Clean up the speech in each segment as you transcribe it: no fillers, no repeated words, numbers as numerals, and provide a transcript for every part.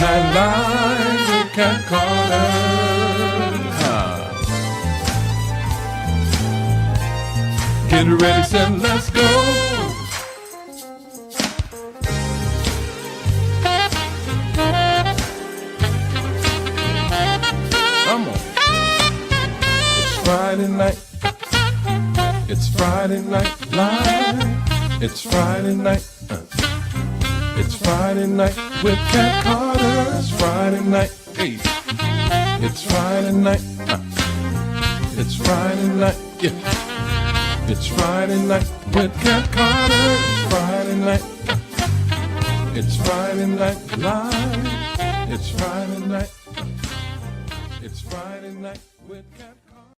Night Live with Cat Carter. Get ready, set, let's go. Come on. It's Friday night. It's Friday Night Live. It's Friday night. It's Friday night with Cat Carter. It's Friday night. Hey. It's Friday night. It's Friday night. Yeah. It's Friday night with Cat Carter. It's Friday night. It's Friday Night Live. It's Friday night. It's Friday night with Cat Carter.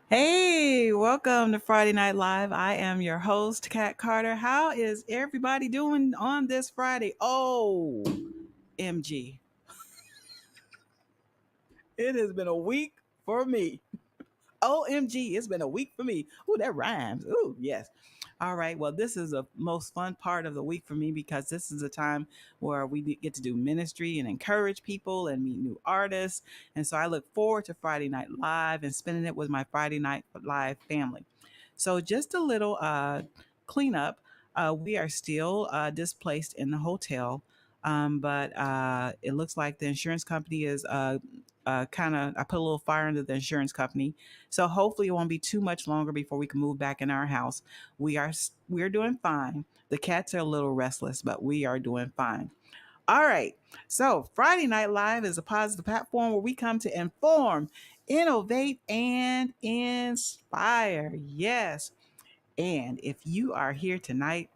Hey, welcome to Friday Night Live. I am your host, Cat Carter. How is everybody doing on this Friday? Oh, MG. It has been a week for me. OMG, it's been a week for me. Ooh, that rhymes. Ooh, yes. All right. Well, this is the most fun part of the week for me because this is a time where we get to do ministry and encourage people and meet new artists. And so I look forward to Friday Night Live and spending it with my Friday Night Live family. So just a little cleanup. We are still displaced in the hotel, but it looks like the insurance company is I put a little fire under the insurance company. So hopefully it won't be too much longer before we can move back in our house. We're doing fine. The cats are a little restless, but we are doing fine. All right. So Friday Night Live is a positive platform where we come to inform, innovate, and inspire. Yes. And if you are here tonight,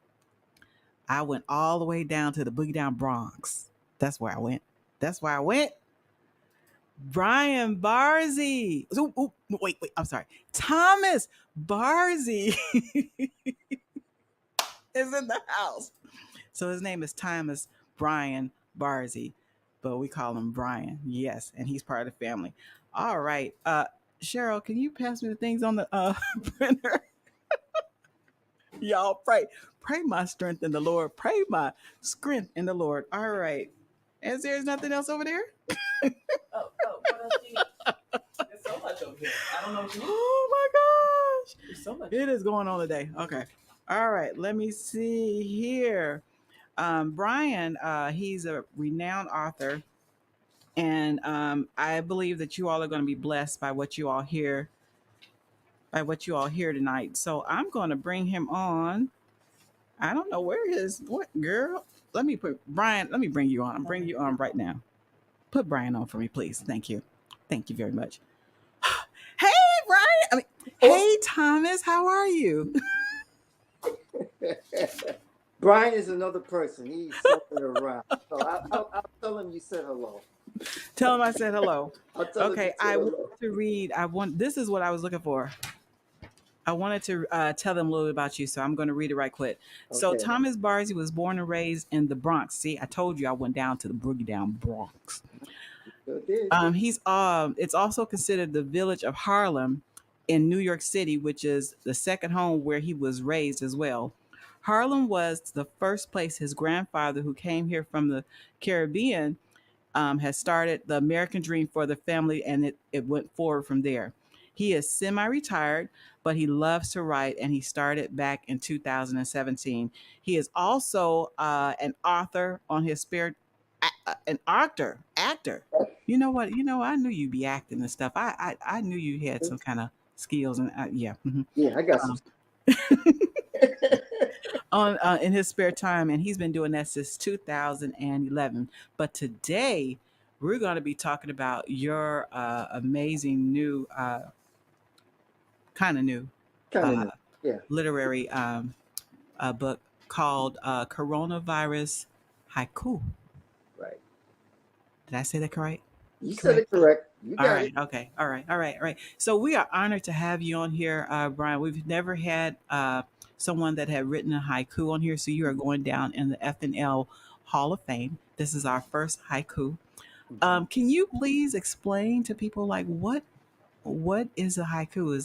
I went all the way down to the Boogie Down Bronx. That's where I went. That's where I went. Brian Barzey. Wait, I'm sorry. Thomas Barzey is in the house. So his name is Thomas Brian Barzey, but we call him Brian. Yes, and he's part of the family. All right. Sherryl, can you pass me the things on the printer? Y'all pray. Pray my strength in the Lord. Pray my strength in the Lord. All right. As there's nothing else over there? What else do you need? There's so much over here. I don't know what you need. Oh my gosh. There's so much. It is going on today. Okay. All right. Let me see here. Brian, he's a renowned author. And I believe that you all are going to be blessed by what you all hear tonight. So I'm going to bring him on. I don't know what girl. Let me bring you on. I'm bringing you on right now. Put Brian on for me, please. Thank you. Thank you very much. Hey, Brian. Hey, Thomas. How are you? Brian is another person. He's somewhere around. So I'll tell him you said hello. Tell him I said hello. I'll tell him you Okay, said I want hello. to read. This is what I was looking for. I wanted to tell them a little bit about you, so I'm going to read it right quick. So Okay. Thomas Barzey was born and raised in the Bronx. See, I told you I went down to the boogie down Bronx. Sure did. It's also considered the village of Harlem in New York City, which is the second home where he was raised as well. Harlem was the first place his grandfather, who came here from the Caribbean, has started the American dream for the family, and it went forward from there. He is semi retired, but he loves to write, and he started back in 2017. He is also an author on his spare, an actor. You know what? You know, I knew you'd be acting and stuff. I knew you had some kind of skills, and yeah. Yeah, I got some. Um, on in his spare time, and he's been doing that since 2011. But today, we're going to be talking about your amazing new, kind of new, Kind of uh, new. Yeah, literary book called Coronavirus Haiku. right. Did I say that correct? You said Correct. it correct. You All got right. it. Okay. All right. All right. All right. So we are honored to have you on here, Brian. We've never had someone that had written a haiku on here, so you are going down in the FNL Hall of Fame. This is our first haiku. Mhm. Can you please explain to people like what is a haiku? Is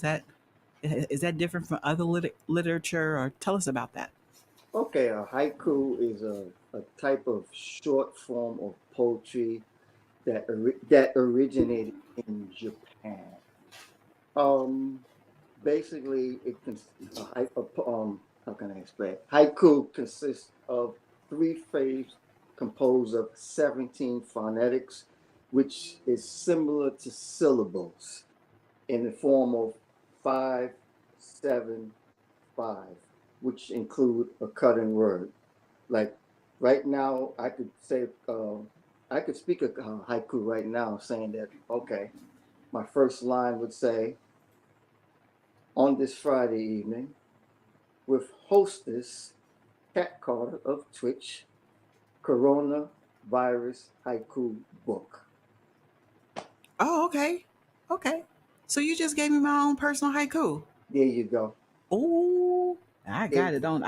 that different from other literature, or tell us about that? Okay, a haiku is a type of short form of poetry that originated in Japan. Um, Basically, it can how can I explain? Haiku consists of three phrases composed of 17 phonetics, which is similar to syllables in the form of 5, 7, 5, which include a cutting word. Like right now, I could say, I could speak a haiku right now saying that, okay, my first line would say, on this Friday evening, with hostess Cat Carter of Twitch, Coronavirus Haiku Book. Oh, okay. Okay. So you just gave me my own personal haiku. There you go. Oh, I There, got it on.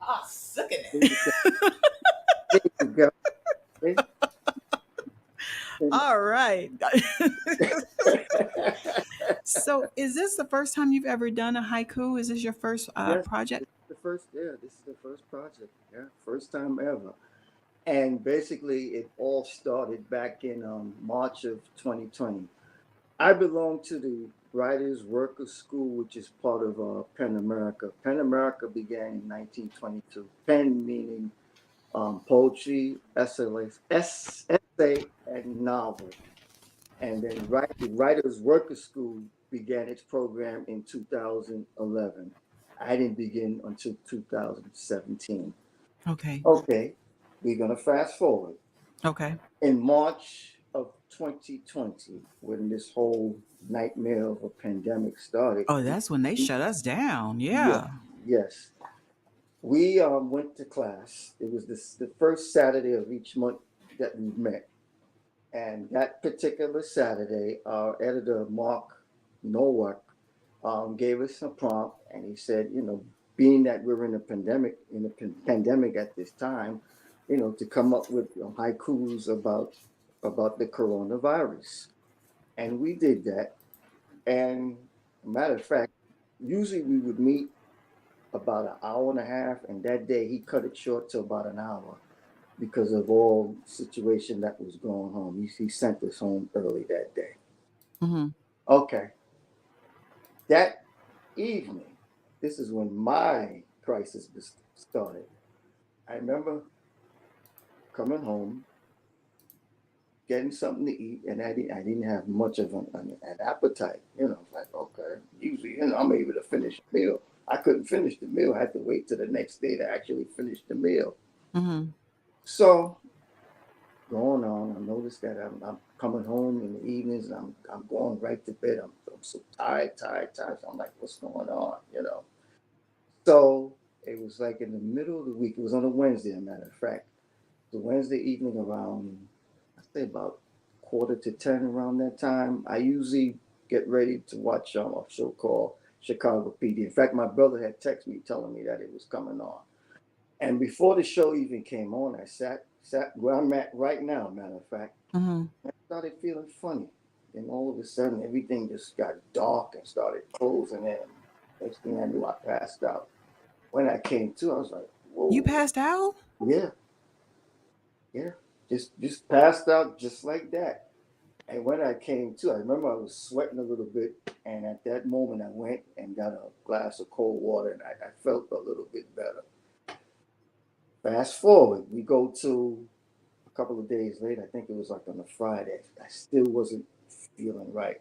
Ah, suck at there that. you go. There you go. See? All right. yes, So, is this the first time you've ever done a haiku? Is this your first this project? is the first. Yeah, this is the first project. Yeah, first time ever. And basically, it all started back in March of 2020. I belong to the Writers Workers School, which is part of Penn America. Penn America began in 1922. Penn meaning poetry, essay, and novel. And then the Writers Workers School began its program in 2011. I didn't begin until 2017. Okay. Okay, we're going to fast forward. Okay. In March of 2020, when this whole nightmare of a pandemic started, Oh, that's when they shut us down. yeah, Yeah. yes, we went to class. It was the first Saturday of each month that we met, and that particular Saturday, our editor Mark Nowak gave us a prompt, and he said, being that we're in a pandemic at this time, to come up with haikus about the coronavirus. And we did that. And matter of fact, usually we would meet about an hour and a half, and that day he cut it short to about an hour because of all situation that was going on. He sent us home early that day. Mm-hmm. Okay, that evening, this is when my crisis started. I remember coming home, getting something to eat, and I didn't have much of an appetite. Like, okay, usually, I'm able to finish a meal. I couldn't finish the meal. I had to wait till the next day to actually finish the meal. Mm-hmm. So going on, I noticed that I'm coming home in the evenings, and I'm going right to bed. I'm so tired. So I'm like, what's going on? So It was like in the middle of the week. It was on a Wednesday, as a matter of fact. The Wednesday evening around, I say about quarter to 10 around that time. I usually get ready to watch a show called Chicago PD. In fact, my brother had texted me telling me that it was coming on. And before the show even came on, I sat where I'm at right now, matter of fact. Mm-hmm. I started feeling funny. And all of a sudden, everything just got dark and started closing in. Next thing I knew, I passed out. When I came to, I was like, You whoa, passed out? yeah, yeah. Just passed out just like that. And when I came to, I remember I was sweating a little bit. And at that moment, I went and got a glass of cold water and I felt a little bit better. Fast forward, we go to a couple of days later. I think it was like on a Friday. I still wasn't feeling right.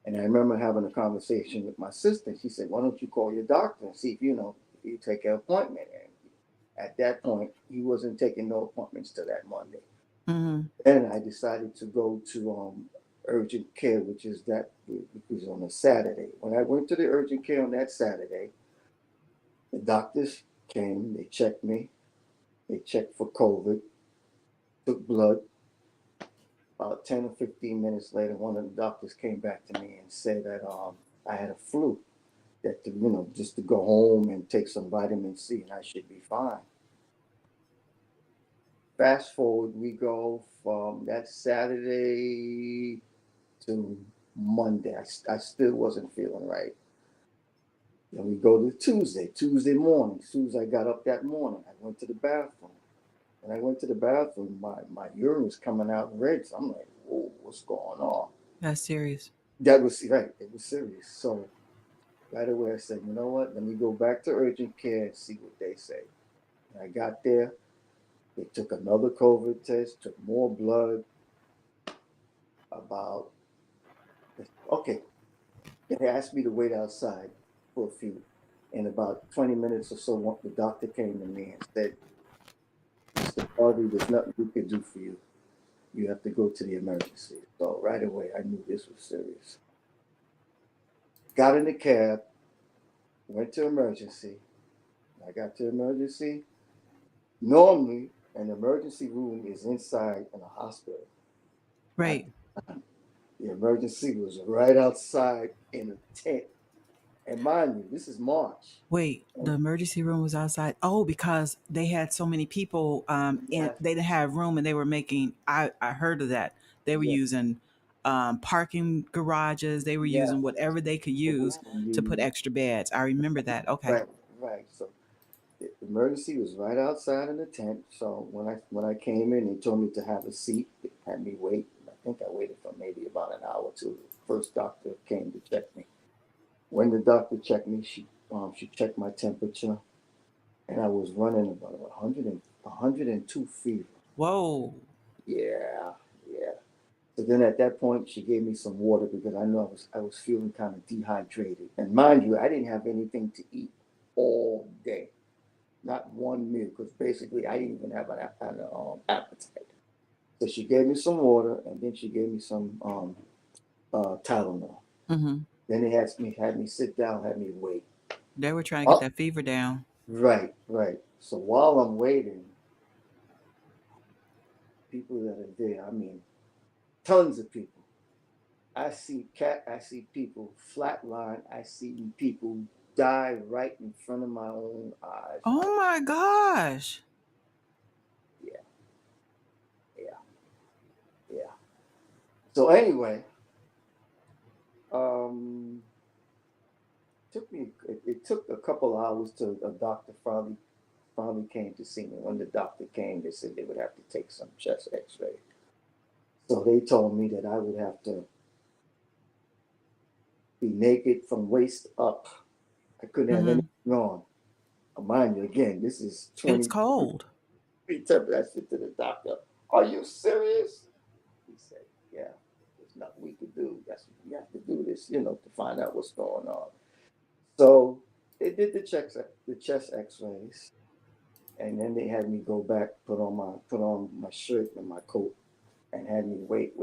And I remember having a conversation with my sister. She said, "Why don't you call your doctor and see if if you take an appointment?" And at that point, he wasn't taking no appointments till that Monday. Mm-hmm. Then I decided to go to urgent care, which was on a Saturday. When I went to the urgent care on that Saturday, the doctors came. They checked me. They checked for COVID, took blood. About 10 or 15 minutes later, one of the doctors came back to me and said that I had a flu. That just to go home and take some vitamin C and I should be fine. Fast forward, we go from that Saturday to Monday. I still wasn't feeling right. Then we go to Tuesday morning. As soon as I got up that morning, I went to the bathroom. When I went to the bathroom, my urine was coming out red. So I'm like, whoa, what's going on? That's serious. That was right. It was serious. So right away, I said, you know what? Let me go back to urgent care and see what they say. And I got there. They took another COVID test, took more blood. About okay, they asked me to wait outside for a few. In about 20 minutes or so, the doctor came to me and said, "Mr. Barzey, there's nothing we can do for you. You have to go to the emergency." So right away, I knew this was serious. Got in the cab, went to emergency. I got to emergency. Normally, an emergency room is inside in a hospital. At Right. the time, the emergency was right outside in a tent. And mind you, this is March. Wait, And the emergency room was outside. Oh, because they had so many people in yeah, they didn't have room and they were making I heard of that. They were yeah, using parking garages, they were yeah. using whatever they could What they use can to put use. extra beds. I remember that. Okay. Right, right. So the emergency was right outside in the tent. So when I came in, they told me to have a seat. They had me wait. I think I waited for maybe about an hour till the first doctor came to check me. When the doctor checked me, she checked my temperature, and I was running about 102 fever. Whoa. Yeah, yeah. So then at that point, she gave me some water because I knew I was feeling kind of dehydrated. And mind you, I didn't have anything to eat all day, not one meal, because basically I didn't even have an appetite. So she gave me some water, and then she gave me some Tylenol. Hmm. Then they had me sit down, had me wait. They were trying to get Oh, that fever down. right, right. So while I'm waiting, people that are there, I mean, tons of people. I see people flatline. I see people die right in front of my own eyes. Oh my gosh. Yeah, yeah, yeah. So anyway, um, it took a couple hours till a doctor finally came to see me. When the doctor came, they said they would have to take some chest X-ray. So they told me that I would have to be naked from waist up. I couldn't have Hmm. anything on. Mind you, again, this is It's 20. cold. He said that shit to the doctor. Are you serious? He said, yeah, there's nothing we could do. We have to do this, to find out what's going on. So they did the chest X-rays, and then they had me go back, put on my shirt and my coat, and had me wait.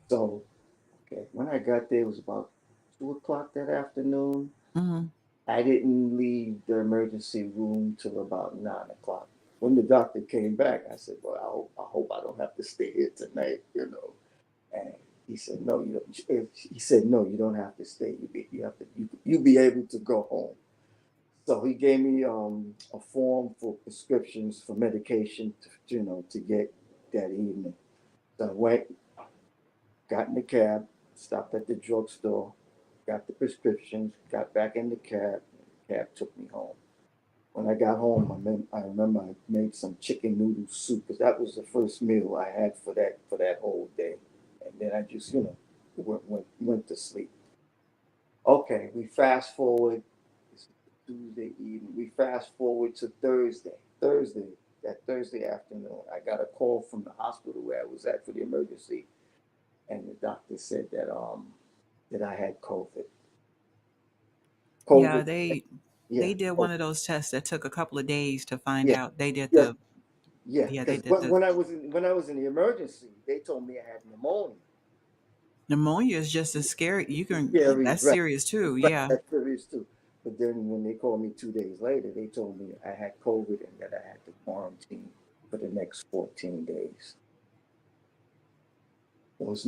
So okay, when I got there, it was about 2 o'clock that afternoon. Hmm. I didn't leave the emergency room till about 9 o'clock. When the doctor came back, I said, "Well, I hope I don't have to stay here tonight, you know." And he said, "No, you don't." He said, "No, you don't have to stay. You have to. You be able to go home." So he gave me a form for prescriptions for medication, to get that evening. So I went, got in the cab, stopped at the drugstore, got the prescriptions, got back in the cab. The cab took me home. When I got home, I remember I made some chicken noodle soup because that was the first meal I had for that whole day. And then I just, went to sleep. Okay, we fast forward. This is Tuesday evening. We fast forward to Thursday. That Thursday afternoon, I got a call from the hospital where I was at for the emergency, and the doctor said that I had COVID. Yeah, COVID. Yeah. they did Oh, one of those tests that took a couple of days to find yeah. out. They did Yeah. the Yeah. yeah, they Because did the when I was in the emergency, they told me I had pneumonia. pneumonia is just as scary. You can Scary, that's right? serious too. Right. Yeah. That's serious too. But then when they called me 2 days later, they told me I had COVID and that I had to quarantine for the next 14 days. Those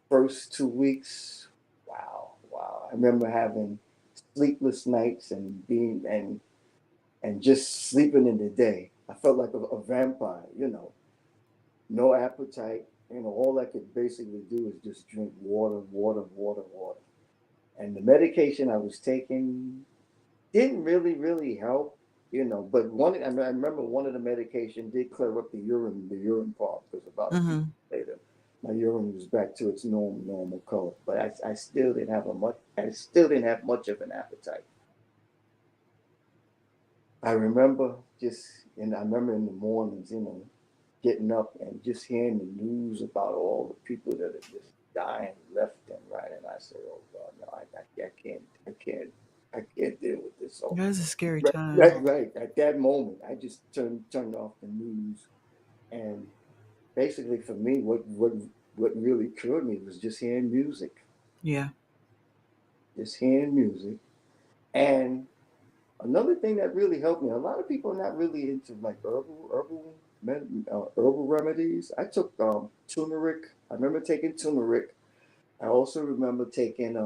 first 2 weeks, wow, wow. I remember having sleepless nights and just sleeping in the day. I felt like a vampire, no appetite. All I could basically do is just drink water, water, water, water. And the medication I was taking didn't really, really help, But I remember one of the medication did clear up the urine part, because about a week Hmm. later, my urine was back to its normal color. But I still didn't have much of an appetite. I remember and I remember in the mornings, getting up and just hearing the news about all the people that are just dying left and right, and I said, "Oh God, no, I can't deal with this." It So, was a scary right, time. right, right. At that moment, I just turned off the news, and basically for me, what really cured me was just hearing music, Yeah. just hearing music, and another thing that really helped me. A lot of people are not really into like herbal remedies. I took turmeric. I remember taking turmeric. I also remember taking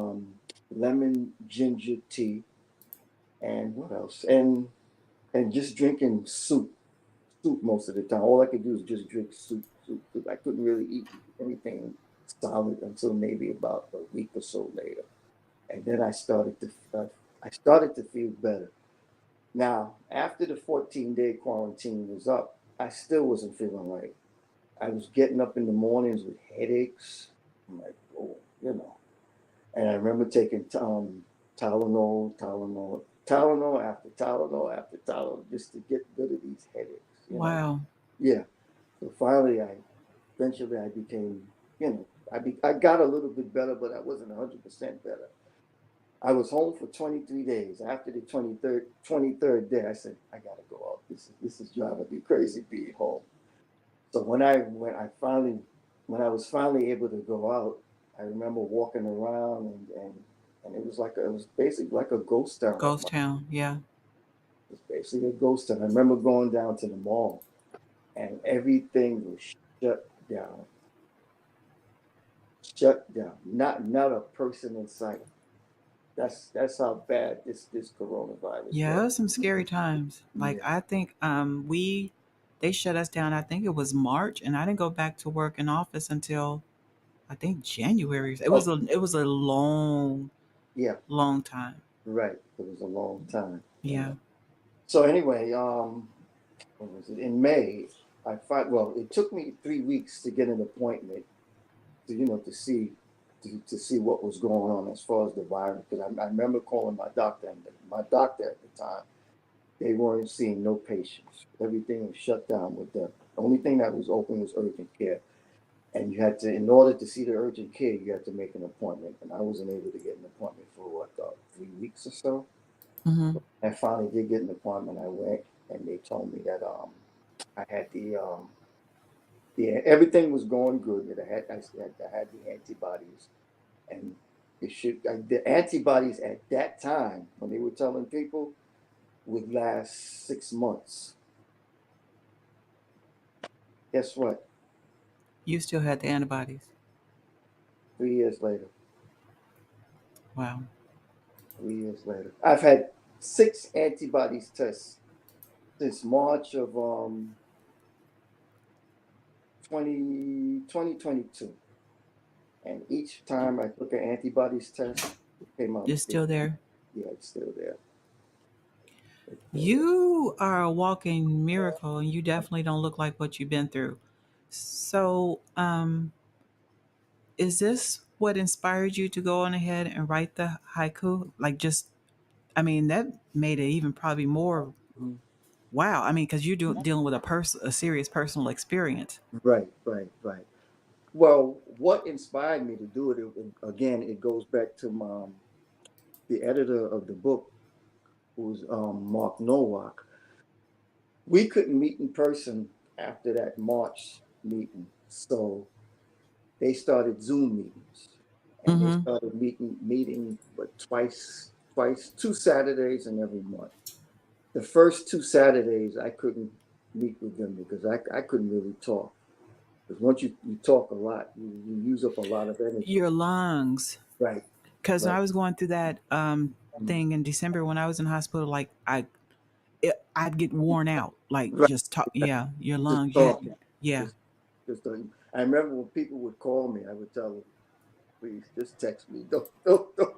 lemon ginger tea, and what else? And just drinking soup most of the time. All I could do is just drink soup. I couldn't really eat anything solid until maybe about a week or so later, and then I started to feel better. Now, after the 14-day quarantine was up, I still wasn't feeling right. I was getting up in the mornings with headaches. I'm like, oh, And I remember taking Tylenol after Tylenol after Tylenol just to get rid of these headaches. Wow. Yeah. So finally, eventually I became, I got a little bit better, but I wasn't 100% better. I was home for 23 days. After the 23rd day, I said, I gotta go out. This is driving me crazy being home. So when I was finally able to go out, I remember walking around, and it was basically like a ghost town. Ghost town. Yeah. It was basically a ghost town. I remember going down to the mall, and everything was shut down, shut down. Not a person in sight. That's how bad this coronavirus Yeah, it was. was some scary times. Like Yeah. I think we they shut us down. I think it was March, and I didn't go back to work in office until I think January. Oh, It was a long, yeah. long time. Right. It was a long time. Yeah. So anyway, what was it? In May, well, it took me 3 weeks to get an appointment to see what was going on as far as the virus. Because I remember calling my doctor, and my doctor at the time, they weren't seeing no patients. Everything was shut down with them. The only thing that was open was urgent care. And you had to, in order to see the urgent care, you had to make an appointment. And I wasn't able to get an appointment for 3 weeks or so. Hmm. I finally did get an appointment. I went, and they told me that I had everything was going good. That I had the antibodies, and it should the antibodies at that time when they were telling people would last 6 months. Guess what? You still had the antibodies. 3 years later. Wow. 3 years later. I've had 6 antibodies tests since March of 2022. And each time I took an antibodies test, it came out You're still. still there. Yeah, it's still there. It's still there. You are a walking miracle, and you definitely don't look like what you've been through. So, is this what inspired you to go on ahead and write the haiku? Like, just, I mean, that made it even probably more Mhm. wow. I mean, because you're dealing with a serious personal experience. Right, right, right. Well, what inspired me to do it, again, it goes back to the editor of the book, who's Mark Nowak. We couldn't meet in person after that March meeting. So they started Zoom meetings, and they Mm-hmm. started meeting but twice 2 Saturdays in every month. The first 2 Saturdays I couldn't meet with them because I couldn't really talk. Because once you talk a lot, you use up a lot of energy. Your lungs. Right, Because right. I was going through that Mhm. thing in December when I was in hospital, like I'd get worn out, like Right. just talk. Yeah, your Just lungs. You had, talking. yeah, Just I remember when people would call me, I would tell them, please just text me. Don't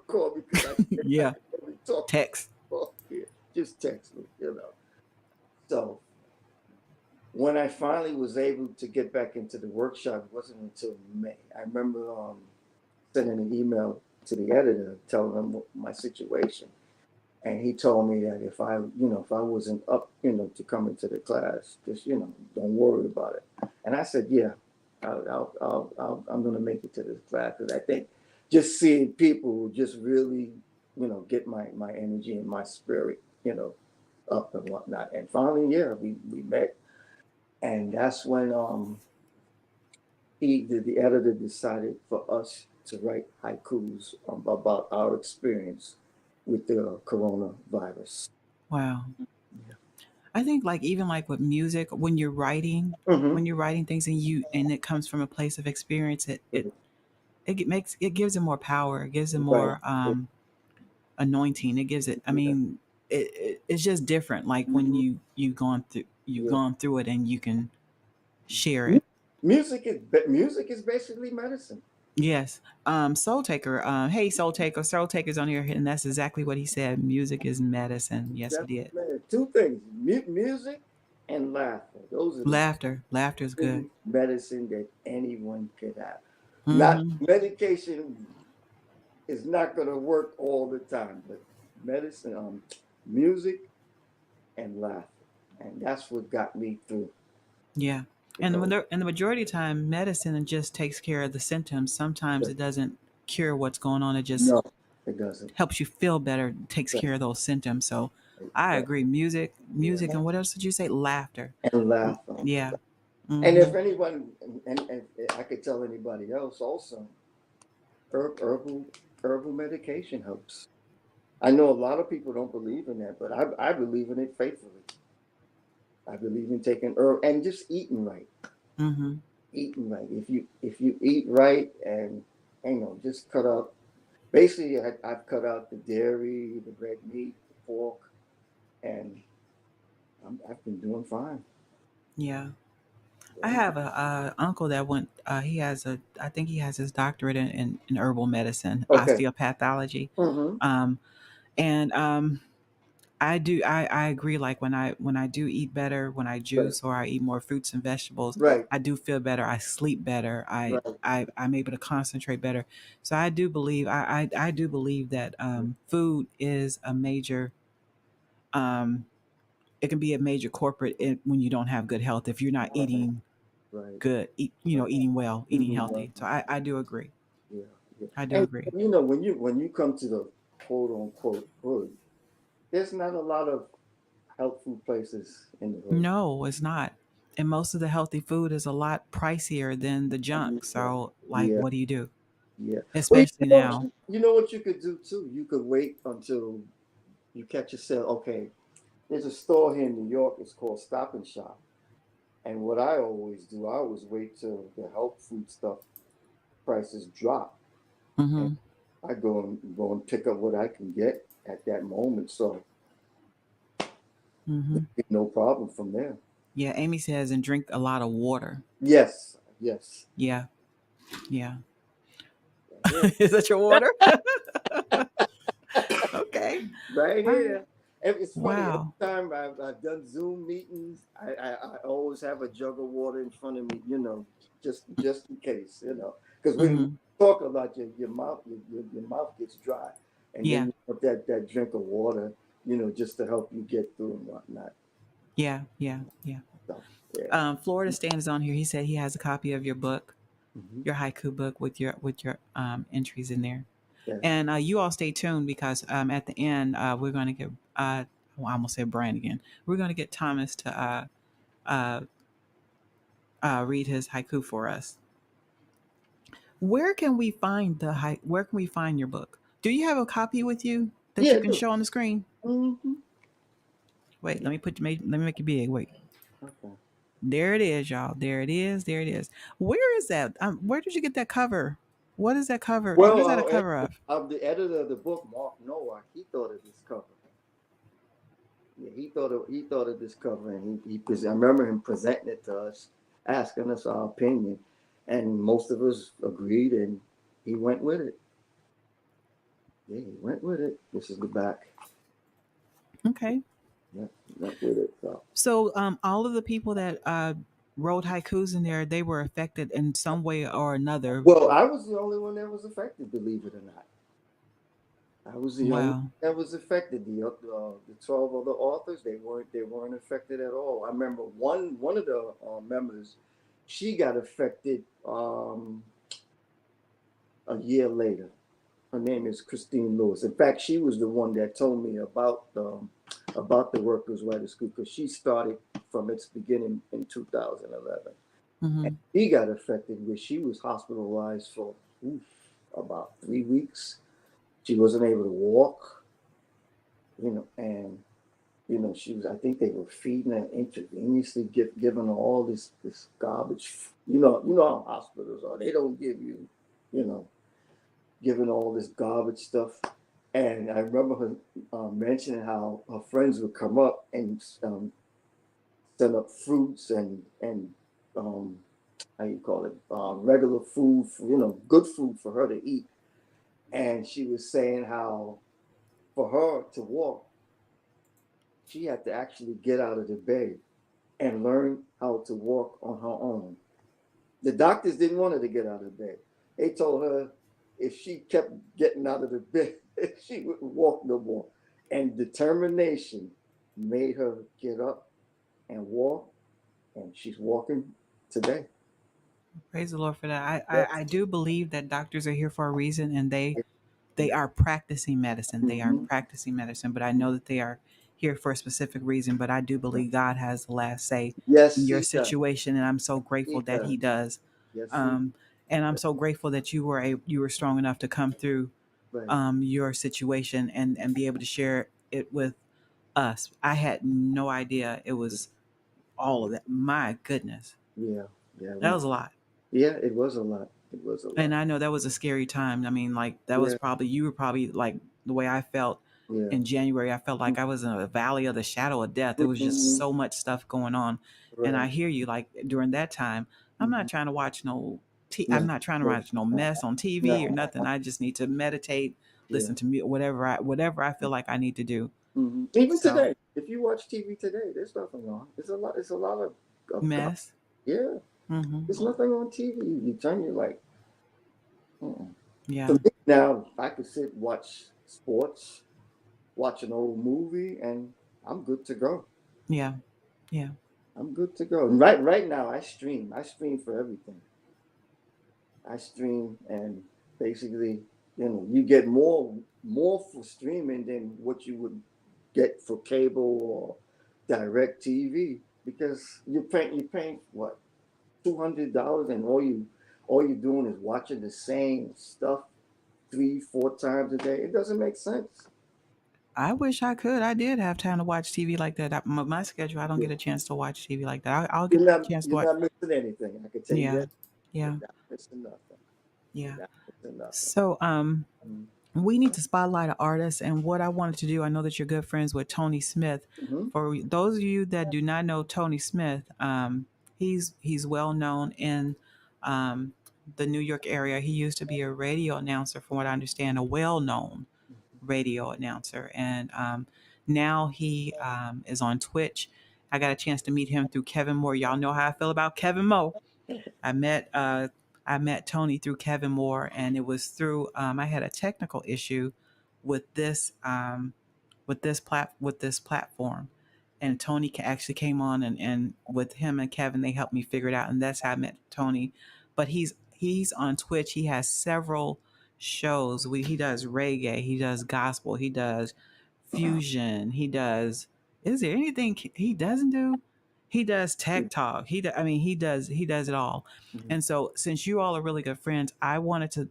call me because I yeah. can only talk. Text. Yeah, just text me. So when I finally was able to get back into the workshop, it wasn't until May. I remember sending an email to the editor telling him my situation. And he told me that if I wasn't up, to come into the class, just, don't worry about it. And I said, yeah, I'm going to make it to this class because I think just seeing people just really, get my energy and my spirit, up and whatnot. And finally, yeah, we met, and that's when the editor decided for us to write haikus about our experience with the coronavirus. Wow. Yeah. I think like even like with music, Mm-hmm. when you're writing things and it comes from a place of experience, it gives it more power. It gives it Right. more anointing. It gives it. I Yeah. mean, it's just different. Like when Mm-hmm. you've Yeah. gone through it and you can share it. Music is basically medicine. Yes. Soul Taker. Hey, Soul Taker. Soul Taker's on here, and that's exactly what he said. Music is medicine. Yes, he That's did. two things: music and laughter. Those are the Laughter. Laughter is good. biggest medicine that anyone could have. Not Mm-hmm. medication is not going to work all the time, but medicine, music and laughter, and that's what got me through Yeah. the COVID. And the majority of the time, medicine just takes care of the symptoms. Sometimes it doesn't cure what's going on. It just No, it doesn't. helps you feel better, takes Right, care of those symptoms. So I right. agree. Music, Yeah, and what else did you say? Laughter. and Mm, laughter. yeah. And Mm-hmm. if anyone, and I could tell anybody else also, herbal medication helps. I know a lot of people don't believe in that, but I believe in it faithfully. I believe in taking herb and just eating right. Mm-hmm. Eating right. If you eat right and just cut out. Basically, I've cut out the dairy, the red meat, the pork, and I've been doing fine. Yeah. I Very have a uncle that went. He has a. I think he has his doctorate in herbal medicine, okay. osteopathology. Mm-hmm. Um, and I do. I agree. Like when I do eat better, when I Right. juice or I eat more fruits and vegetables, Right. I do feel better. I sleep better. Right. I'm able to concentrate better. So I do believe. I do believe that food is a major. Um, it can be a major corporate when you don't have good health if you're not Right. eating Right. good, Right. eating well, eating Eating well. healthy. So I do agree. Yeah. Yeah. I do And agree. when you come to the quote unquote hood, there's not a lot of health food places in the hood. No, it's not. And most of the healthy food is a lot pricier than the junk. Yeah. So, like, Yeah. what do you do? Yeah. Well, especially now. you know what you could do too. You could wait until you catch yourself. Okay, there's a store here in New York. It's called Stop and Shop. And what I always do, I always wait till the health food stuff prices drop, and Mm-hmm. I go and pick up what I can get at that moment. So Mm-hmm. no problem from there. Yeah, Amy says, and drink a lot of water. Yes, yes. Yeah, yeah. Right here. Is that your water? Okay. Right All right. here. And it's funny. Every Wow. time I've done Zoom meetings, I always have a jug of water in front of me. Just in case. Because when you Mm-hmm. talk a lot, your mouth gets dry, and then Yeah, you want that drink of water. Just to help you get through and whatnot. yeah, yeah, yeah. So yeah. Florida Stan is on here. He said he has a copy of your book, Hmm. your haiku book with your entries in there. Yeah. And you all stay tuned because at the end we're going to get well, I almost said Brian again. We're going to get Thomas to uh, read his haiku for us. Where can we find Where can we find your book? Do you have a copy with you that Yeah. you I can do. show on the screen? Hmm. Wait, let me make it big. Wait, Okay. there it is, y'all. There it is. There it is. Where is that? Where did you get that cover? What is that cover? What is that a Well, cover of? the editor of the book, Mark Nowak, he thought of this cover. Yeah, he thought of this cover, and I remember him presenting it to us, asking us our opinion, and most of us agreed, and he went with it. Yeah, he went with it. This is the back. Okay. Yeah, he went with it. So. So, all of the people that wrote haikus in there, they were affected in some way or another. Well, I was the only one that was affected, believe it or not. I was the only one Wow. that was affected. The 12 other authors, they weren't affected at all. I remember one of the members, she got affected a year later. Her name is Christine Lewis. In fact, she was the one that told me about the Workers Writers School because she started from its beginning in 2011. And Mm-hmm. she got affected where she was hospitalized for about 3 weeks. She wasn't able to walk, and she was. I think they were feeding her intravenously, giving her all this garbage. How hospitals are. They don't give you, you know, giving all this garbage stuff. And I remember her mentioning how her friends would come up and send up fruits and um, how you call it, regular food, good food for her to eat. And she was saying how for her to walk, she had to actually get out of the bed and learn how to walk on her own. The doctors didn't want her to get out of bed. They told her if she kept getting out of the bed, she wouldn't walk no more. And determination made her get up and walk, and she's walking today. Praise the Lord for that. I Yes. do believe that doctors are here for a reason, and they are practicing medicine. They are Mm-hmm. practicing medicine, but I know that they are here for a specific reason. But I do believe God has the last say in Yes, your he does. situation, and I'm so He grateful that does. He does. Yes, he Um, and I'm so grateful that you were strong enough to come through right. your situation and be able to share it with us. I had no idea it was all of that. My goodness, Yeah, yeah, that was a lot. yeah. It was a lot. It was a And lot. I know that was a scary time. I mean, like that was Yeah, probably you were probably like the way I felt yeah. in January. I felt like I was in a valley of the shadow of death. There was just Mhm. so much stuff going on, and I Right. hear you. Like during that time, I'm not Mhm. trying to watch no. I'm No, not trying to no, watch no mess on TV or no. nothing. I just need to meditate, Yeah. listen to me, whatever I feel like I need to do. Even So today, if you watch TV today, there's nothing wrong. It's a lot. It's a lot of God. mess. Yeah. Hmm. There's nothing on TV. You turn, you're like, mm-mm. For Yeah, me now, I could sit watch sports, watch an old movie, and I'm good to go. yeah, yeah, I'm good to go. And right now, I stream. I stream for everything. I stream, and basically, you get more for streaming than what you would get for cable or direct TV because you're paying what $200, and all you're doing is watching the same stuff 3, 4 times a day. It doesn't make sense. I wish I could. I did have time to watch TV like that. My schedule, I don't Yeah. get a chance to watch TV like that. I'll get a chance to You're watch. not missing anything. I can tell you Yeah, that. You're yeah, not missing nothing. You're yeah. not missing nothing. So, Mm-hmm. we need to spotlight an artist. And what I wanted to do, I know that you're good friends with Tony Smith. Mm-hmm. For those of you that do not know Tony Smith, he's well known in um, the New York area. He used to be a radio announcer, from what I understand, a well known radio announcer. And now he is on Twitch. I got a chance to meet him through Kevin Moore. Y'all know how I feel about Kevin Moore. I met uh, I met Tony through Kevin Moore, and it was through I had a technical issue with this platform, and Tony actually came on, and with him and Kevin, they helped me figure it out, and that's how I met Tony. But he's on Twitch. He has several shows. He does reggae, he does gospel, he does fusion, he does. Is there anything he doesn't do? He does tech talk. I mean, he does it all. Mm-hmm. And so, since you all are really good friends, I wanted to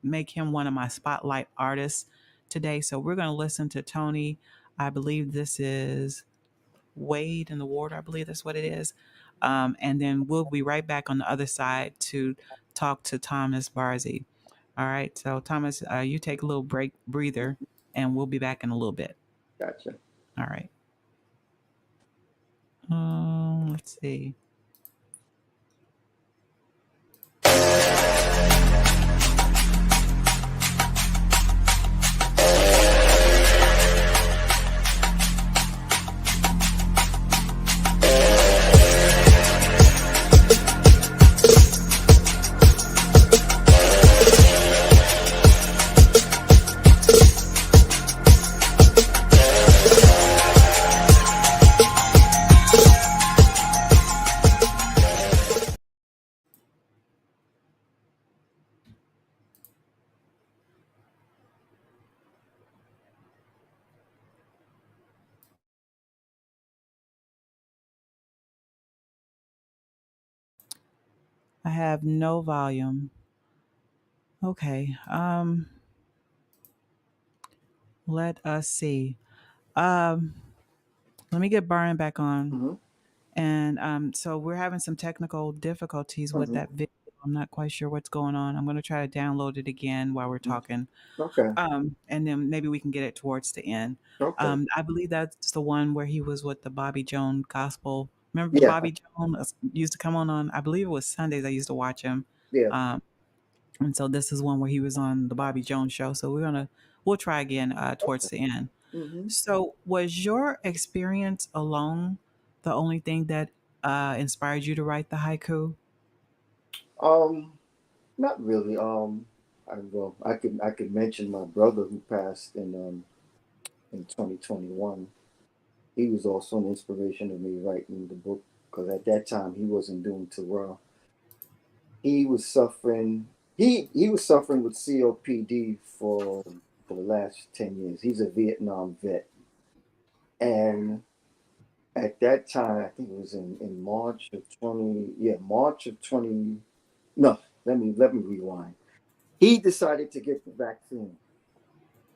make him one of my spotlight artists today. So we're going to listen to Tony. I believe this is Wade in the Water. I believe that's what it is. And then we'll be right back on the other side to talk to Thomas Barzey. All right. So, Thomas, you take a little break, breather, and we'll be back in a little bit. Gotcha. All right. Let's see. I have no volume. Okay. Let us see. Um, Let me get Brian back on. Mm-hmm. And so we're having some technical difficulties with Mm-hmm. that video. I'm not quite sure what's going on. I'm going to try to download it again while we're talking. Okay. And then maybe we can get it towards the end. Okay. I believe that's the one where he was with the Bobby Jones gospel. Remember Yeah. Bobby Jones used to come on, I believe it was Sundays. I used to watch him. Yeah. Um, and so this is one where he was on the Bobby Jones show. So we'll try again towards the end. Mm-hmm. So, was your experience alone the only thing that inspired you to write the haiku? Um, Not really. I could mention my brother who passed in 2021. He was also an inspiration of me writing the book because at that time he wasn't doing too well. He was suffering. He was suffering with COPD for the last 10 years. He's a Vietnam vet, and at that time, I think it was in March of 20. Yeah, March of 20. No, let me rewind. He decided to get the vaccine,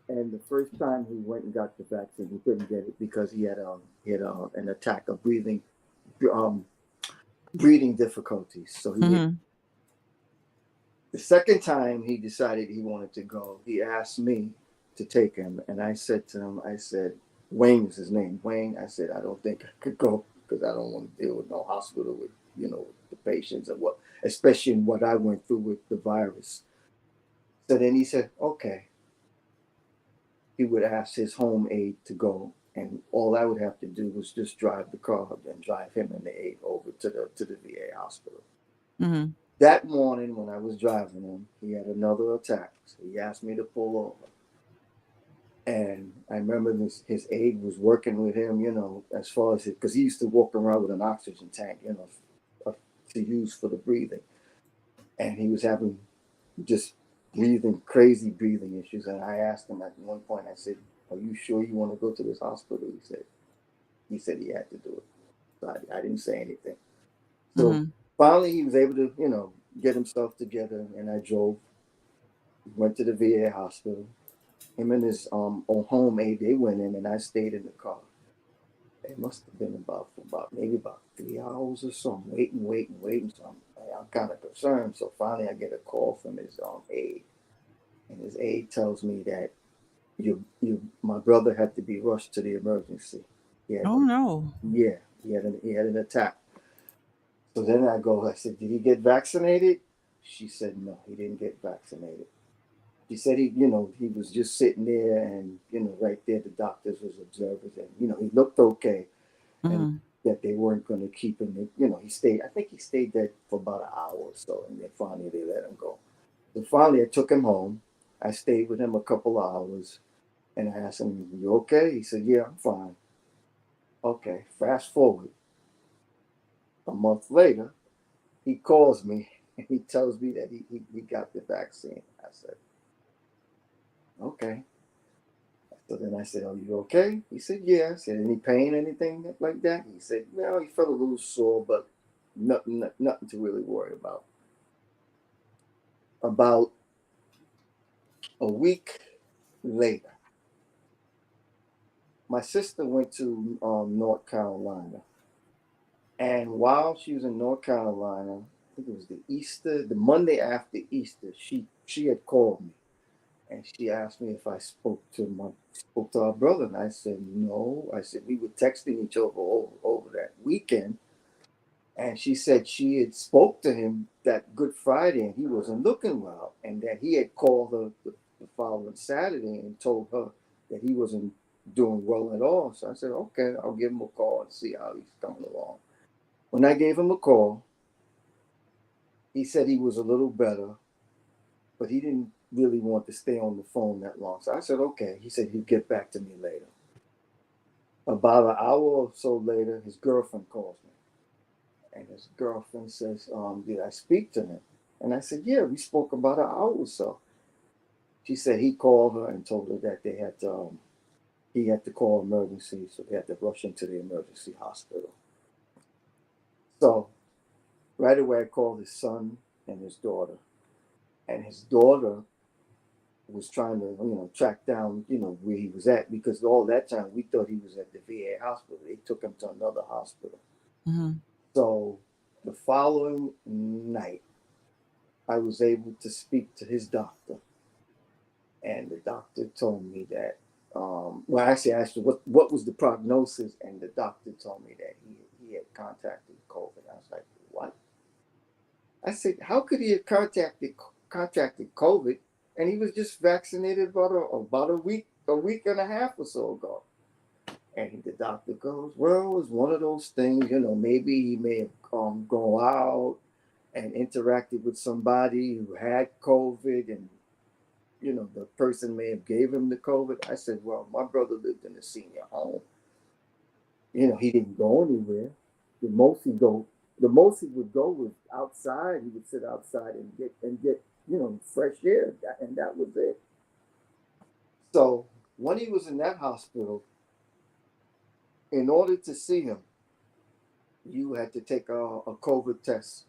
and the first time he went and got the vaccine, he couldn't get it because he had an attack of um, breathing difficulties. So he Mm-hmm. the second time he decided he wanted to go, he asked me to take him, and I said to him, I said, Wayne was his name. Wayne, I said, I don't think I could go because I don't want to deal with no hospital with the patients and what, especially in what I went through with the virus. So then he said, okay. He would ask his home aide to go, and all I would have to do was just drive the car and drive him and the aide over to the VA hospital. Mm-hmm. That morning when I was driving him, he had another attack. So he asked me to pull over. And I remember his aide was working with him, as far as because he used to walk around with an oxygen tank, to use for the breathing. And he was having just crazy breathing issues. And I asked him at one point, I said, are you sure you want to go to this hospital? He said he had to do it. So I didn't say anything. So Mm-hmm. finally he was able to, get himself together, and I drove, went to the VA hospital. Him and his own home aide, they went in, and I stayed in the car. It must have been about maybe about 3 hours or so. I'm waiting. So I'm kind of concerned. So finally, I get a call from his aide, and his aide tells me that my brother had to be rushed to the emergency. He had, Oh no. yeah, he had an attack. So then I said, did he get vaccinated? She said, no, he didn't get vaccinated. She said he was just sitting there, and right there the doctors was observers, and he looked okay, and Mm-hmm. that they weren't going to keep him. He stayed. I think he stayed there for about an hour or so, and then finally they let him go. So finally, I took him home. I stayed with him a couple of hours, and I asked him, "You okay?" He said, "Yeah, I'm fine." Okay. Fast forward a month later, he calls me and he tells me that he got the vaccine. I said, "Okay." So then I said, "Are you okay?" He said, "Yeah." I said, "Any pain, anything like that?" He said, "Well, he felt a little sore, but nothing to really worry about." About a week later, my sister went to North Carolina, and while she was in North Carolina, I think it was the Monday after Easter, she had called me, and she asked me if I spoke to our brother, and I said no. I said we were texting each other over that weekend, and she said she had spoke to him that Good Friday, and he wasn't looking well, and that he had called her the following Saturday and told her that he wasn't doing well at all. So I said, okay, I'll give him a call and see how he's coming along. When I gave him a call, he said he was a little better, but he didn't really want to stay on the phone that long. So I said, okay. He said he'd get back to me later. About an hour or so later, his girlfriend calls me. And his girlfriend says, did I speak to him? And I said, yeah, we spoke about an hour or so. She said he called her and told her that he had to call emergency, so they had to rush him to the emergency hospital. So right away, I called his son and his daughter. And his daughter was trying to, track down, where he was at, because all that time we thought he was at the VA hospital. They took him to another hospital. Mm-hmm. So the following night, I was able to speak to his doctor, and the doctor told me that. Well, actually, I asked him what was the prognosis, and the doctor told me that he had contacted COVID. I was like, what? I said, how could he have contacted COVID, and he was just vaccinated about a week and a half or so ago? And the doctor goes, well, it's one of those things, maybe he may have gone out and interacted with somebody who had COVID, and the person may have gave him the COVID. I said, well, my brother lived in a senior home. He didn't go anywhere. The most he go, the most he would go was outside. He would sit outside and get fresh air, and that was it. So when he was in that hospital, in order to see him, you had to take a COVID test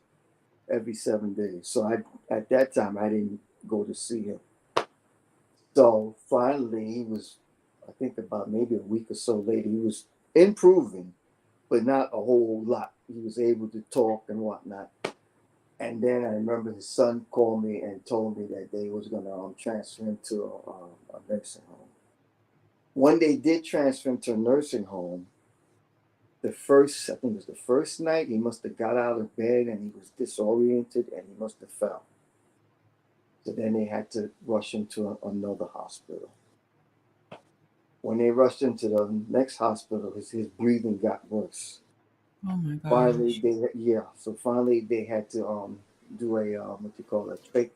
every 7 days. So at that time I didn't go to see him. So finally he was, I think about maybe a week or so later, he was improving, but not a whole lot. He was able to talk and whatnot. And then I remember his son called me and told me that they was gonna transfer him to a nursing home. When they did transfer him to a nursing home, I think it was the first night, he must have got out of bed and he was disoriented and he must have fell. So then they had to rush him to another hospital. When they rushed him to the next hospital, his breathing got worse. Oh my Finally, gosh. finally they had to do a what you call a trach,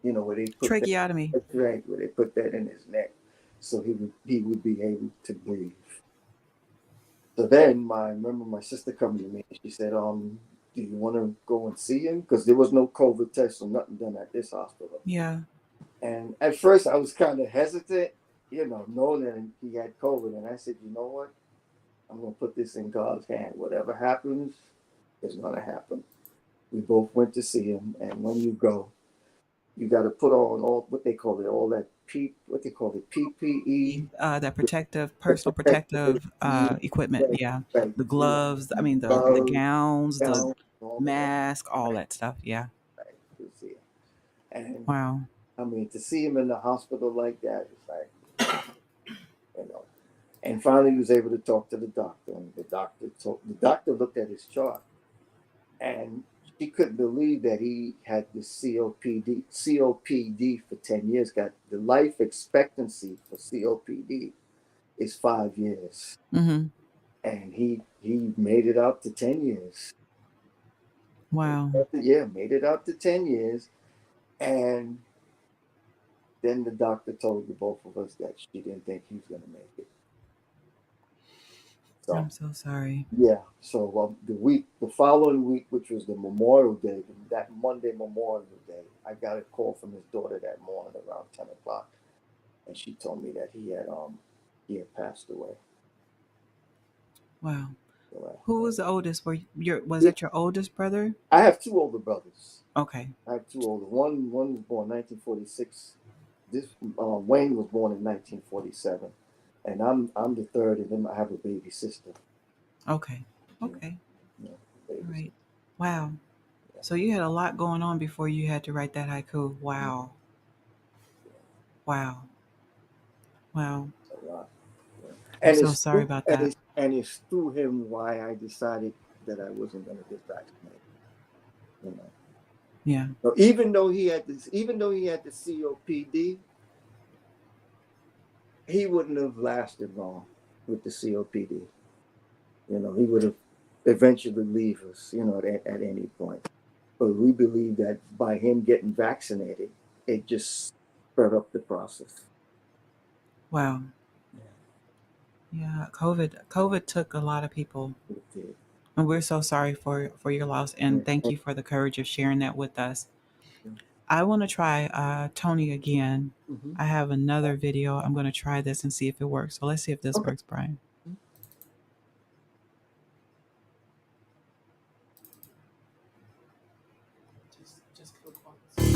where they put that Tracheotomy. a trach, where they put that in his neck, so he would be able to breathe. So then I remember my sister coming to me and she said, do you want to go and see him? Because there was no COVID test or nothing done at this hospital. Yeah. And at first I was kind of hesitant, knowing that he had COVID. And I said, you know what? I'm going to put this in God's hand. Whatever happens is going to happen. We both went to see him, and when you go, you got to put on all what they call it, all that what they call it, PPE, That protective, the personal protective, protective equipment. right, Yeah, right, the you know, gloves. I mean, the gloves, gowns, the gowns, all mask, all that stuff. Yeah. right, to see him. And Wow. I mean, to see him in the hospital like that, it's like, you know. And finally, he was able to talk to the doctor, and the doctor looked at his chart, and she couldn't believe that he had this COPD for 10 years. Got the life expectancy for COPD is 5 years, Mm-hmm. and he made it out to 10 years. Wow. Yeah, made it out to 10 years, and then the doctor told the both of us that she didn't think he was going to make it. So I'm so sorry. yeah, so the following week, which was the Memorial Day, that Monday Memorial Day, I got a call from his daughter that morning around 10 o'clock, and she told me that he had passed away. Wow. So, Who was the oldest? Was yeah, it your oldest brother? I have two older brothers. Okay. I have two older. One was born 1946. This Wayne was born in 1947, and I'm the third, and then I have a baby sister. Okay. Yeah, Okay. yeah, All baby sister. right. Wow. So you had a lot going on before you had to write that haiku. Yeah, Wow. Wow. Wow. a lot. Yeah. I'm And so it's sorry through, about and that. it's through him why I decided that I wasn't going to get vaccinated. You know, Yeah. so even though he had the COPD, he wouldn't have lasted long with the COPD. You know, he would have eventually leave us. You know, at any point. But we believe that by him getting vaccinated, it just sped up the process. Wow. Yeah. COVID took a lot of people. It did. And we're so sorry for your loss. And thank Yeah. you for the courage of sharing that with us. Yeah. I want to try Tony again. Mhm. I have another video. I'm going to try this and see if it works. So let's see if this Okay. works, Brian. Just click on this.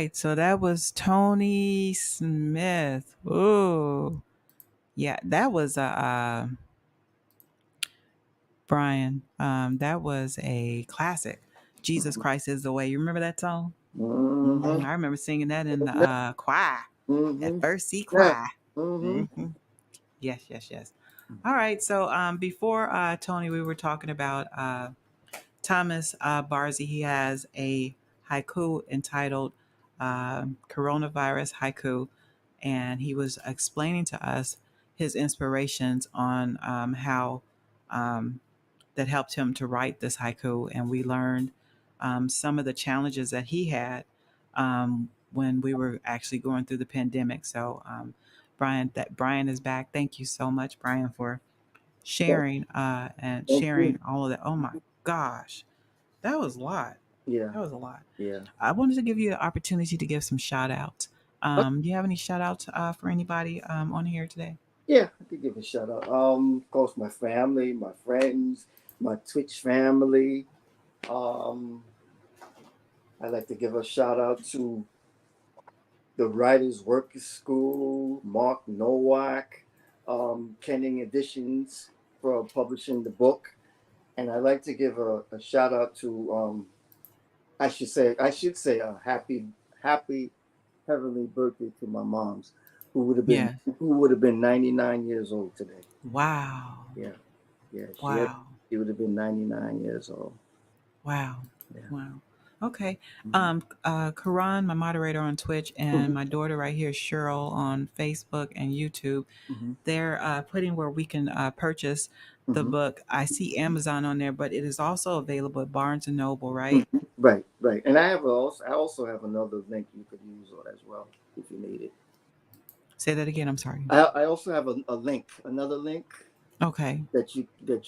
right. So that was Tony Smith. Ooh. Yeah, that was Brian. That was a classic. Jesus Christ is the way. You remember that song? Mm-hmm. I remember singing that in the choir, at Mm-hmm. First C Yeah. Choir. Mm-hmm. hmm Yes, yes, yes. All right. So before Tony, we were talking about Thomas Barzey. He has a haiku entitled Coronavirus Haiku. And he was explaining to us his inspirations on how um, that helped him to write this haiku. And we learned some of the challenges that he had when we were actually going through the pandemic. So, Brian is back. Thank you so much, Brian, for sharing and Thank you. sharing all of that. Oh my gosh, that was a lot. Yeah. That was a lot. Yeah. I wanted to give you the opportunity to give some shout outs. Do you have any shout outs for anybody on here today? Yeah, I could give a shout out. Of course, my family, my friends, my Twitch family. Um, I'd like to give a shout out to the Writers Workers School, Mark Nowak, Kenning Editions for publishing the book. And I'd like to give a shout out to I should say a happy heavenly birthday to my mom's Yes. who would have been 99 years old today. Wow. Yeah. Yeah, Wow. she would have been 99 years old. Wow. Yeah. Wow. Okay. Mhm. Karan, my moderator on Twitch, and Mhm. my daughter right here, Sherryl, on Facebook and YouTube, Mhm. they're putting where we can purchase the Mhm. book. I see Amazon on there, but it is also available at Barnes and Noble, right? Mhm. Right, right. And I also have another link you could use as well if you need it. Say that again. I'm sorry. I also have another link Okay. that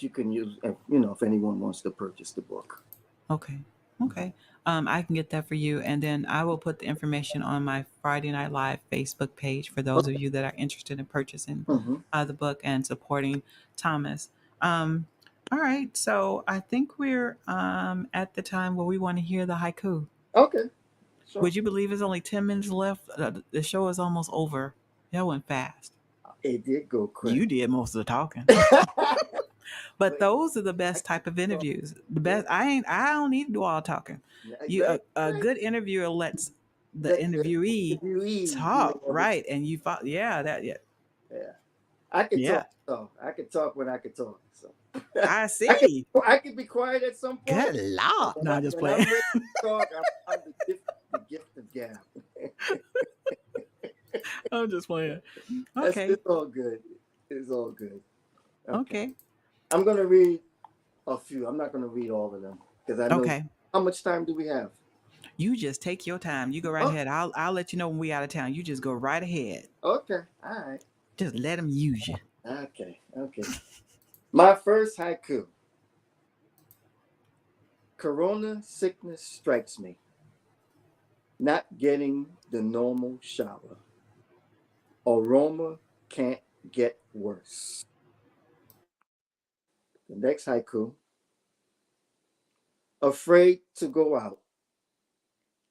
you can use if, if anyone wants to purchase the book. Okay. Okay. I can get that for you. And then I will put the information on my Friday Night Live Facebook page for those of Okay. you that are interested in purchasing Hmm. the book and supporting Thomas. Um, all right. So I think we're at the time where we want to hear the haiku. Okay. Sure. Would you believe it's only 10 minutes left? The show is almost over. That went fast. It did go quick. You did most of the talking. But But those are the I best can type of talk. interviews. The Yeah. best. I don't need to do all the talking. You Right. a Right. good interviewer lets the Let the interviewee interviewee do talk, all the right? And you follow. Yeah, that. Yeah, yeah. I could yeah. talk. So I could talk when I could talk. So I I could see. I could be quiet at some point. Good lord. When No, I I'm just when playing. I'm ready to talk, I'm the gift of gab. I'm just playing. That's Okay. It's all good. It's all good. Okay. Okay. I'm gonna read a few. I'm not gonna read all of them because I know Okay. how much time do we have? You just take your time. You go right Oh, ahead. I'll let you know when we out of town. You just go right ahead. okay. All right. Just let them use you. Okay. Okay. My first haiku. Corona sickness strikes me. Not getting the normal shower. Aroma can't get worse. The next haiku. Afraid to go out.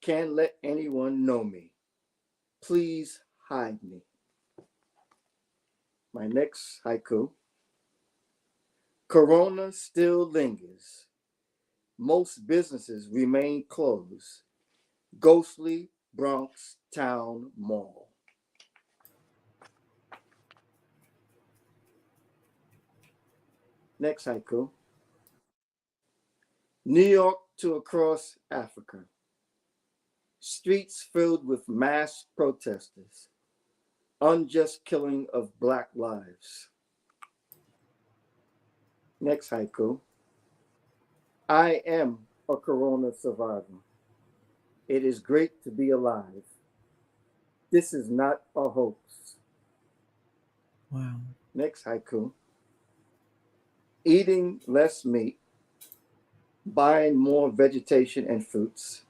Can't let anyone know me. Please hide me. My next haiku. Corona still lingers. Most businesses remain closed. Ghostly Bronx Town Mall. Next haiku. New York to across Africa. Streets filled with mass protesters. Unjust killing of black lives. Next haiku. I am a corona survivor. It is great to be alive. This is not a hoax. Wow. Next haiku. Eating less meat, buying more vegetation and fruits,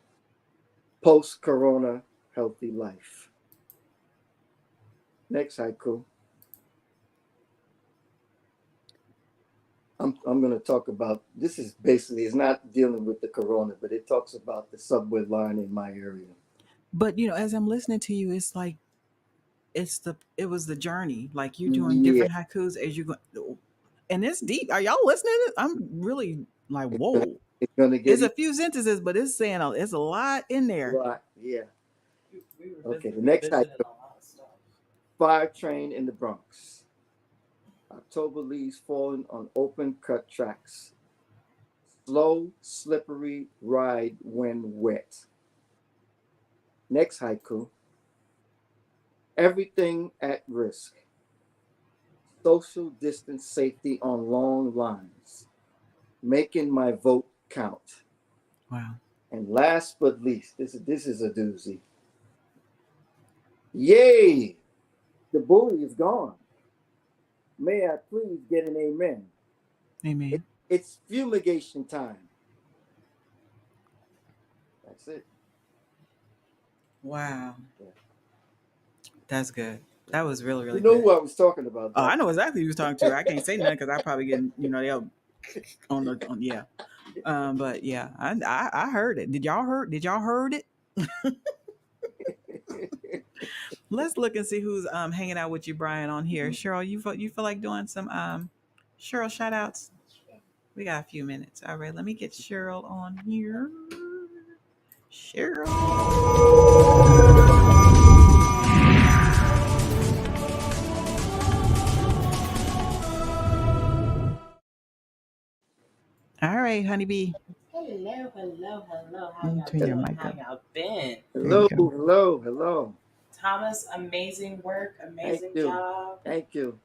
post corona healthy life. Next haiku. I'm going to talk about this it's not dealing with the corona, but it talks about the subway line in my area. But as I'm listening to you, it's like it was the journey. Like you're doing Yeah, different haikus as you go, and it's deep. Are y'all listening? I'm really like, it's gonna, whoa. it's gonna get It's a even few sentences, but it's saying it's a lot in there. right. Yeah. We Okay. The next revisited item: a lot of stuff. fire train in the Bronx. October leaves falling on open cut tracks. Slow, slippery ride when wet. Next haiku: everything at risk. Social distance safety on long lines. Making my vote count. Wow. And last but least, this is a doozy. Yay! The bully is gone. May I please get an amen? It, Amen. it's fumigation time. That's it. Wow. Yeah, That's good. yeah. That was really, You really know good. who I was talking about, Oh, I though. know exactly who you was talking to. I can't say nothing because I probably get, they'll on yeah. But yeah, I heard it. Did y'all heard it? Let's look and see who's hanging out with you, Brian, on here. Cheryl, you feel like doing some Cheryl shout outs? We got a few minutes. All right, let me get Cheryl on here. Cheryl. All right, honeybee. Hello, hello, hello. How Let me y'all turn your doing? mic How up. y'all been? There you Hello, go. hello, hello. Thomas, amazing work, Thank amazing you. job. Thank you.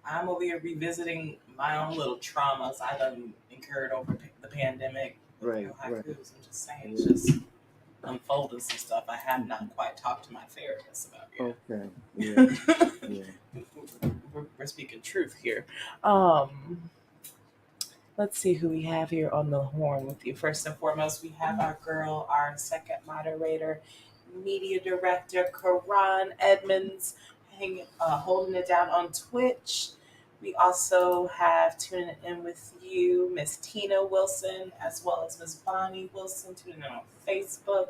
I'm over here revisiting my own little traumas I done incurred over the pandemic with Right, your right. haikus. I'm just saying, it's Yeah. just unfolding some stuff I have not quite talked to my therapist about Okay. Yeah, yet. yeah. We're speaking truth here. Um, let's see who we have here on the horn with you. First and foremost, we have our girl, our second moderator, media director, Karan Edmonds, holding it down on Twitch. We also have tuning in with you, Miss Tina Wilson, as well as Miss Bonnie Wilson, tuning in on Facebook.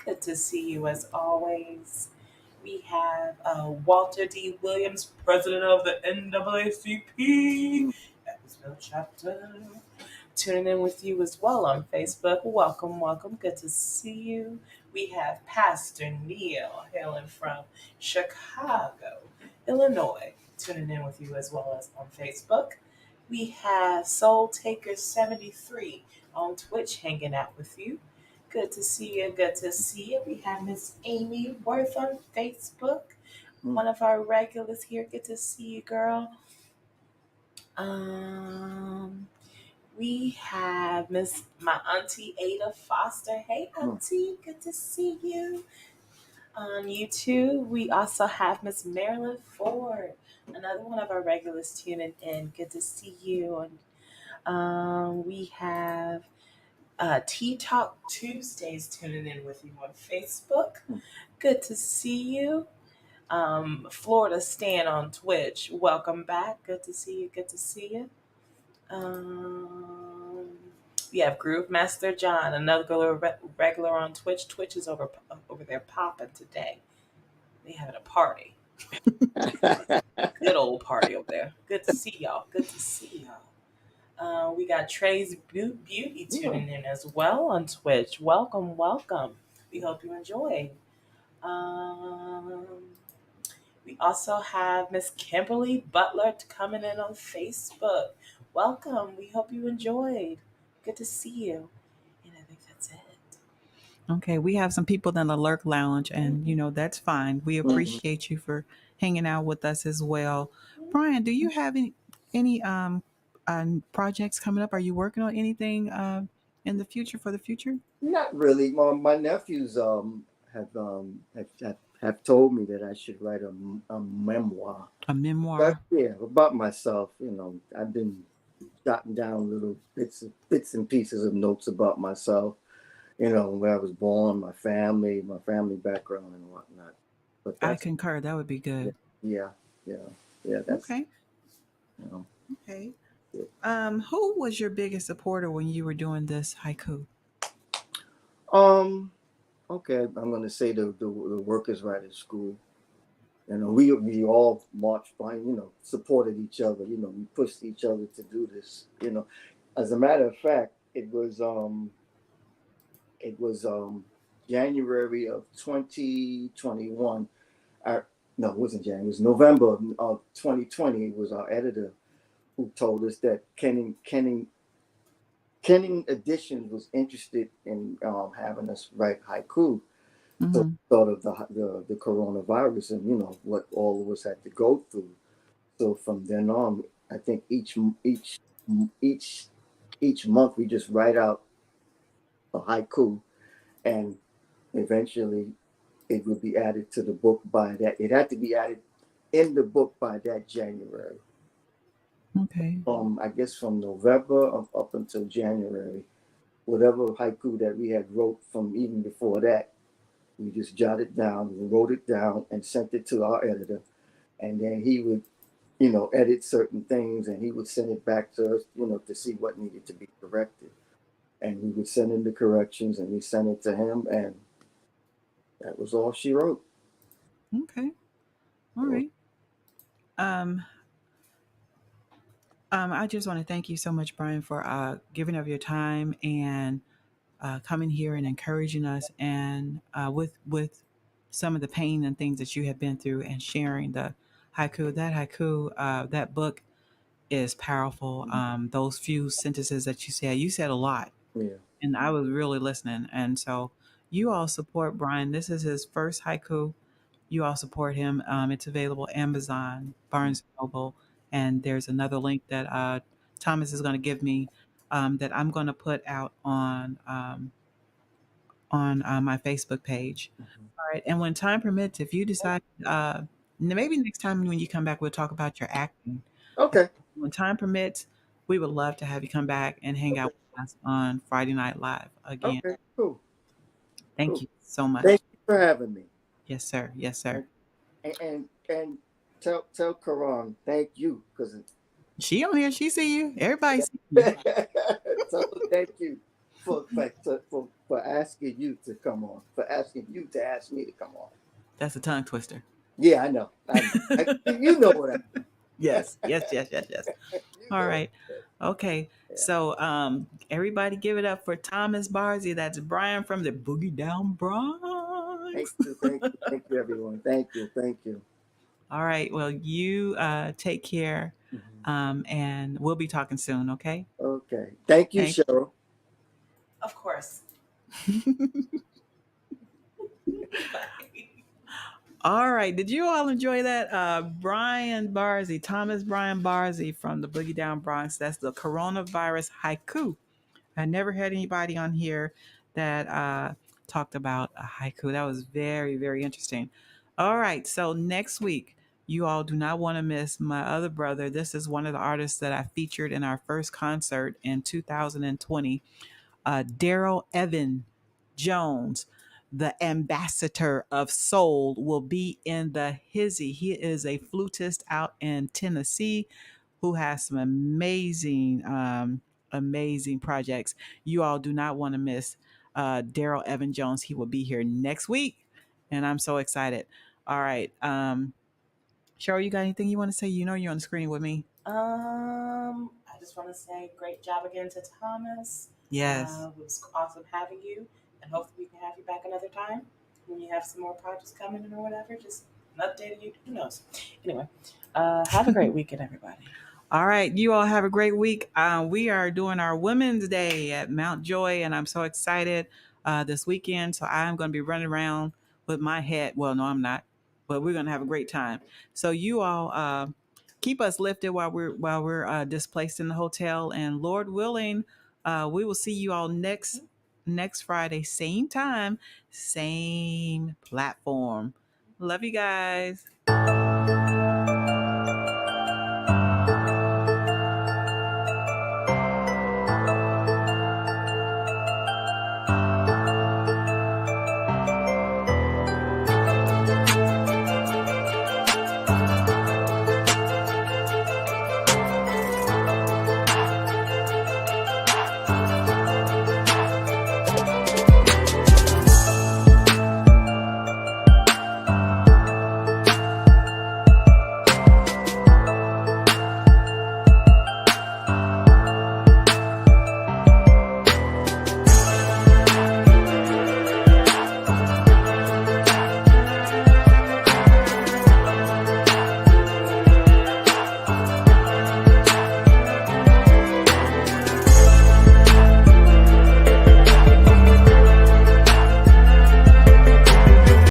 Good to see you as always. We have Walter D. Williams, president of the NAACP, Mm. Evansville chapter, tuning in with you as well on Facebook. Welcome, welcome. Good to see you. We have Pastor Neil hailing from Chicago, Illinois, tuning in with you as well as on Facebook. We have Soul Taker 73 on Twitch hanging out with you. Good to see you. Good to see you. We have Miss Amy Worth on Facebook, Mm. one of our regulars here. Good to see you, girl. Um, we have my auntie Ada Foster. Hey, Mm. auntie, good to see you. On YouTube, we also have Miss Marilyn Ford, another one of our regulars tuning in. Good to see you. And we have Tea Talk Tuesdays tuning in with you on Facebook. Mm. Good to see you. Florida Stan on Twitch. Welcome back. Good to see you. Good to see you. Um, we have Groove Master John, another regular on Twitch. Twitch is over there popping today. They having a party, good old party over there. Good to see y'all. Good to see y'all. We got Trey's Beauty Mm. tuning in as well on Twitch. Welcome, welcome. We hope you enjoyed. Um, we also have Miss Kimberly Butler coming in on Facebook. Welcome. We hope you enjoyed. Good to see you. And I think that's it. Okay, we have some people in the Lurk Lounge, and that's fine. We Mhm. appreciate you for hanging out with us as well. Brian, do you have any projects coming up? Are you working on anything in the future for the future? Not really. My nephews have told me that I should write a memoir. A But memoir? yeah, about myself. I've been jotting down little bits and pieces of notes about myself. Where I was born, my family background and whatnot. But I that's concur. That would be yeah, good. yeah, yeah, yeah. That's Okay. you know. Okay. It. Who was your biggest supporter when you were doing this haiku? Um. Okay, I'm going to say the Workers' Writers School. We all marched behind, supported each other. We pushed each other to do this. As a matter of fact, it was January of 2021. Our, no, it wasn't January. It was November of 2020. It was our editor who told us that Kenning Editions was interested in having us write haiku. So Hmm. thought of the coronavirus and what all of us had to go through. So from then on, I think each each month we just write out a haiku, and eventually it would be added to the book by that. It had to be added in the book by that January. Okay. I guess from November up until January, whatever haiku that we had wrote from even before that, we just jotted down, we wrote it down, and sent it to our editor, and then he would, edit certain things, and he would send it back to us, to see what needed to be corrected, and we would send in the corrections, and we sent it to him, and that was all she wrote. Okay. All right. Um, I just want to thank you so much, Brian, for giving up your time and coming here and encouraging us, and with some of the pain and things that you have been through, and sharing the haiku. That haiku, that book is powerful. Those few sentences that you said a lot, Yeah. and I was really listening. And so, you all support Brian. This is his first haiku. You all support him. It's available Amazon, Barnes and Noble, and there's another link that Thomas is going to give me, that I'm going to put out on my Facebook page. Mhm. All right, and when time permits, if you decide, maybe next time when you come back, we'll talk about your acting. Okay. When time permits, we would love to have you come back and hang out Okay. with us on Friday Night Live again. Okay. Cool. Thank Cool. you so much. Thank you for having me. Yes, sir. Yes, sir. And and tell Karan thank you because She on here. She see you. Everybody see you. tell her thank you for asking you to come on, for asking you to ask me to come on. That's a tongue twister. Yeah, I know. I know. You know what Yes, yes, yes, yes, yes. you All know. right. Okay. Yeah. So everybody give it up for Thomas Barzey. That's Brian from the Boogie Down Bronx. Thank you, everyone. Thank you, thank you. All right. Well, you take care. Mhm. And we'll be talking soon, okay? Okay. Thank you, Thank Cheryl. Of course. you. Bye. All right. Did you all enjoy that? Brian Barzey, Thomas Brian Barzey from the Boogie Down Bronx. That's the coronavirus haiku. I never had anybody on here that talked about a haiku. That was very, very interesting. All right. So next week, you all do not want to miss my other brother. This is one of the artists that I featured in our first concert in 2020, Daryl Evan Jones, the ambassador of soul, will be in the hizzy. He is a flutist out in Tennessee who has some amazing, amazing projects. You all do not want to miss Daryl Evan Jones. He will be here next week, and I'm so excited. All right. Cheryl, you got anything you want to say? You know you're on the screen with me. I just want to say great job again to Thomas. Yes. It was awesome having you, and hopefully we can have you back another time when you have some more projects coming in or whatever. Just updating you. Who knows? Anyway, have a great weekend, everybody. All right, you all have a great week. We are doing our Women's Day at Mount Joy, and I'm so excited this weekend. So I'm going to be running around with my head. Well, no, I'm not, but we're going to have a great time. So you all keep us lifted while we're displaced in the hotel, and Lord willing, we will see you all next Friday, same time, same platform. Love you guys.